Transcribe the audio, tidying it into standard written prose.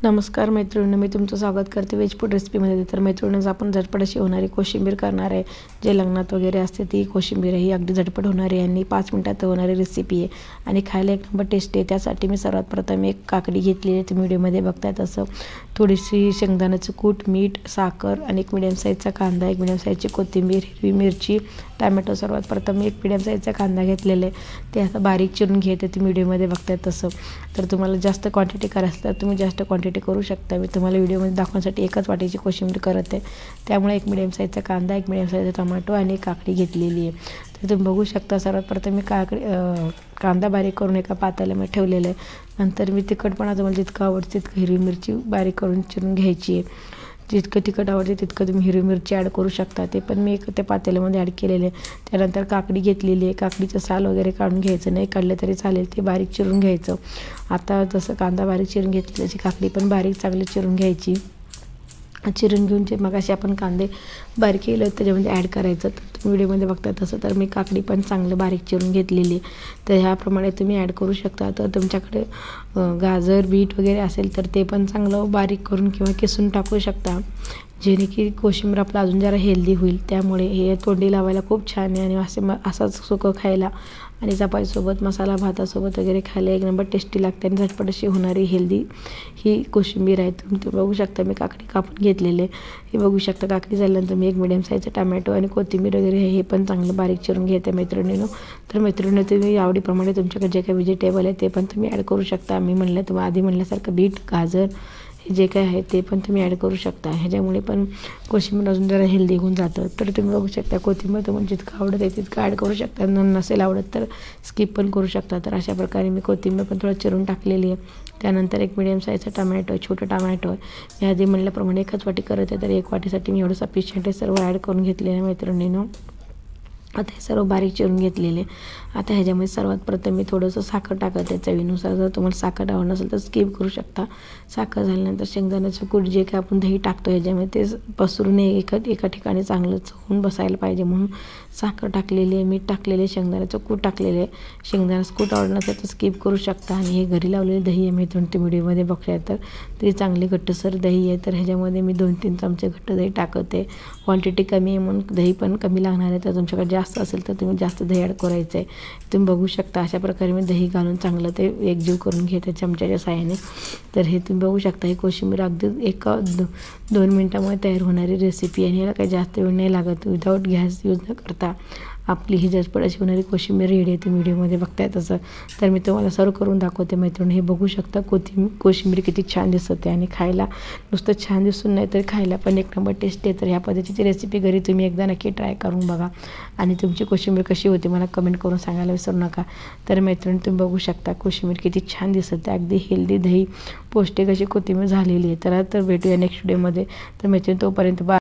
नमस्कार मैत्रिणींनो, मी तुमचं स्वागत करते व्हेज फूड रेसिपीमध्ये. तर मैत्रिणींनो, आपण झटपट अशी होणारी कोशिंबीर करणार आहे. जे लग्नात वगैरे असते ती कोशिंबीर आहे, ही अगदी झटपट होणारी आणि 5 मिनिटात होणारी रेसिपी आहे आणि खायला एक नंबर टेस्टी आहे. त्यासाठी मी सर्वात प्रथम एक काकडी घेतलेली आहे. तुम्ही व्हिडिओमध्ये बघताय तसं. थोडीशी शेंगदाण्याचं कूट, मीठ, साखर आणि एक मिडियम साईजचा कांदा, एक मिडियम साईजची कोथिंबीर, हिरवी मिरची, टॅमॅटो. सर्वात प्रथम एक मिडियम साईजचा कांदा घेतलेला आहे. ते आता बारीक चिरून घेते. तुम्ही व्हिडिओमध्ये बघताय तसं. तर तुम्हाला जास्त क्वांटिटी करायचं तर तुम्ही जास्त क्वांटिटी करू शकता. मी तुम्हाला व्हिडिओमध्ये दाखवण्यासाठी एकच वाटीची कोशिंबीर करत आहे. त्यामुळे एक मिडियम साईजचा कांदा, एक मिडियम साईजचा टोमॅटो आणि एक काकडी घेतलेली आहे. तर तुम्ही बघू शकता. सर्वात प्रथम मी कांदा बारीक करून एका पातेल्यामध्ये ठेवलेलं आहे. नंतर मी तिखटपणा तुम्हाला जितकं आवडतं तितकं हिरवी मिरची बारीक करून चिरून घ्यायची आहे. जितकं तिखट आवडते तितकं तुम्ही हिरवी मिरची ॲड करू शकता. ते पण मी त्या पातेल्यामध्ये ॲड केलेले आहे. त्यानंतर काकडी घेतलेली आहे. काकडीचं साल वगैरे काढून घ्यायचं, नाही काढलं तरी चालेल. ते बारीक चिरून घ्यायचं. आता जसं कांदा बारीक चिरून घेतली तशी काकडी पण बारीक चांगली चिरून घ्यायची. चिरून घेऊन जे मगाशी आपण कांदे बारीक केले त्याच्यामध्ये ॲड करायचं. तर तुम्ही व्हिडिओमध्ये बघता तसं. तर मी काकडी पण चांगलं बारीक चिरून घेतलेली आहे. तर ह्याप्रमाणे तुम्ही ॲड करू शकता. तर तुमच्याकडे गाजर, बीट वगैरे असेल तर ते पण चांगलं बारीक करून किंवा किसून टाकू शकता, जेणे की कोशिंबीर आपला अजून जरा हेल्दी होईल. त्यामुळे हे तोंडी लावायला खूप छान आहे आणि असाच सुकं खायला आणि चपातीसोबत, मसाला भातासोबत वगैरे खायला एक नंबर टेस्टी लागते आणि झटपट अशी होणारी हेल्दी ही कोशिंबीर आहे. तुम्ही बघू शकता. मी काकडी कापून घेतलेले हे बघू शकता. काकडी झाल्यानंतर मी एक मिडियम साईजचा टमॅटो आणि कोथिंबीर वगैरे हे पण चांगलं बारीक चिरून घेते मैत्रिणींनो. तर मैत्रिणींनो, तुम्ही आवडीप्रमाणे तुमच्याकडे जे काही व्हेजिटेबल आहे ते पण तुम्ही ॲड करू शकता. मी तुम्हाला आधी म्हणल्यासारखं बीट, गाजर हे जे काय आहे ते पण तुम्ही ॲड करू शकता. ह्याच्यामुळे पण कोशिंबीर अजून जरा हेल्दी होऊन जातं. तर तुम्ही बघू शकता. कोथिंबीर तुम्हाला जितकं आवडत आहे तितकं ॲड करू शकता. नसेल आवडत तर स्किप पण करू शकता. तर अशा प्रकारे मी कोथिंबीर पण थोडं चिरून टाकलेली आहे. त्यानंतर एक मिडियम साईजचा टमॅटो, छोटं टमॅटो आहे. मी आधी म्हणल्याप्रमाणे एकच वाटी करत आहे. तर एक वाटीसाठी मी एवढं सफिशियंट आहे. सर्व ॲड करून घेतलेलं आहे मैत्रिणींनो. आता हे सर्व बारीक चिरून घेतलेले. आता ह्याच्यामध्ये सर्वात प्रथम मी थोडंसं साखर टाकत आहे चवीनुसार. जर तुम्हाला साखर आवडत नसेल तर स्किप करू शकता. साखर झाल्यानंतर शेंगदाण्याचं कूट जे काय आपण दही टाकतो ह्याच्यामध्ये ते पसरून एका ठिकाणी चांगलं होऊन बसायला पाहिजे म्हणून साखर टाकलेली आहे, मीठ टाकलेले, शेंगदाण्याचं कूट टाकलेले आहे. शेंगदाण्याचं कूट आवडत नसेल तर स्किप करू शकता. आणि हे घरी लावलेले दही आहे. मी तुम्ही व्हिडिओमध्ये बघताय तर ते चांगली घट्टसर दही आहे. तर ह्याच्यामध्ये मी 2-3 चमचे घट्ट दही टाकते. क्वांटिटी कमी आहे म्हणून दही पण कमी लागणार आहे. तर तुमच्याकडे जास्त असेल तर तुम्ही जास्त दही ॲड करायचं आहे. तुम्ही बघू शकता. अशा प्रकारे मी दही घालून चांगलं ते एकजीव करून घेते चमच्याच्या साहाय्याने. तर हे तुम्ही बघू शकता. ही कोशिंबीर अगदी 1-2 मिनटामध्ये तयार होणारी रेसिपी आहे. ह्याला काही जास्त वेळ नाही लागत. विदाऊट गॅस यूज न करता आपली ही झटपट अशी होणारी कोशिंबीर रेडी आहे. तुम्ही व्हिडिओमध्ये बघताय तसं. तर मी तुम्हाला सर्व करून दाखवते मैत्रिणी. हे बघू शकता. कोशिंबीर किती छान दिसते आणि खायला नुसतं छान दिसून नाही तर खायला पण एक नंबर टेस्ट आहे. तर ह्या पद्धतीची रेसिपी घरी तुम्ही एकदा नक्की ट्राय करून बघा आणि तुमची कोशिंबीर कशी होती मला कमेंट करून सांगायला विसरू नका. तर मैत्रिणी, तुम्ही बघू शकता कोशिंबीर किती छान दिसते. अगदी हेल्दी, दही, पौष्टिक अशी कोथिंबीर झालेली आहे. तर भेटूया नेक्स्ट व्हिडिओमध्ये. तर मैत्रिणी, तोपर्यंत